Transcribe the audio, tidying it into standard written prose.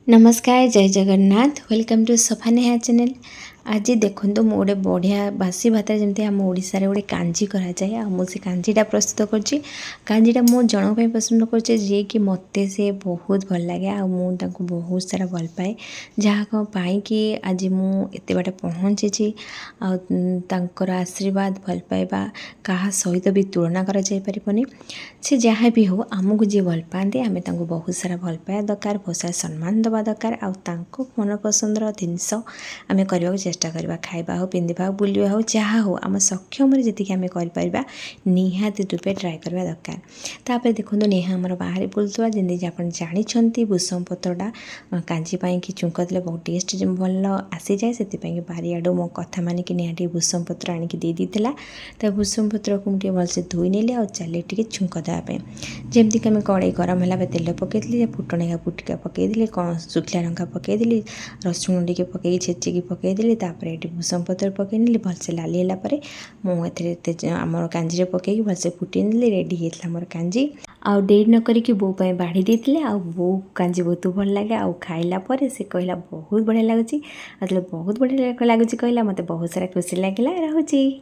नमस्कार जय Jagannath welcome to सफा नेहा चैनल। आज देखो मु गोटे बढ़िया बासी भात जमी आम ओडिशा रे गोटे कांजी करा जाए आ मु से कांजीटा प्रस्तुत करछि। कांजीटा मो जन पे पसंद करछे जे कि मते से बहुत भल लागे आ मु ताको बहुत सारा भल पाए जहाँ पाई कि आज मु एते बाटे पहुँची आ तांकर आशीर्वाद भल पाइबा कहा सहित भी तुलना करा जाय परिबनी। से जहाँ भी हो आमको जी भल पाते आम बहुत सारा भल पाया दरकार बहुत सारा सम्मान दवा दरकार आ मन पसंदर जिनस आम करने चेष्टा करवा खाइबा हो पिंधा हो बुलवा हो जहाँ हो आम सक्षम जी आम कर निहाती रूपे ट्राए करवा दरकार। तापर देखो नेहा आमर बाहर बुलुवा जमी आप जानते भूसम पत्रटा कांजी कि चुंक दे बहुत टेस्ट भल आसी जाए से बारियाडू मो कथा मानिक निहा भूसम पत्र आणिक देदेला। तो भूसम पत्र को मुझे भलसे धोई नेली आ चले टे छुंक देवाई जमीक आम कड़े गरम है तेल पकईली फुटणिका फुटका पकईदी शुखला लंका पकईदी रसुण टे पकई छेचिकी पकईदी ये भूसम पत्र पकईनी भलसे लाली है मुझे आमर कांजी पकईकी भलसे फुटई नेली रेडी होता मोर कांजी आउ डेट न करिकी बो पे बाढ़ी देते आ बो कांजी बहुत भल लगे आ खाइला पर से कहला बहुत बढ़िया लगुच बहुत बढ़िया लगुच कहला मत बहुत सारा खुशी लगे रहुची।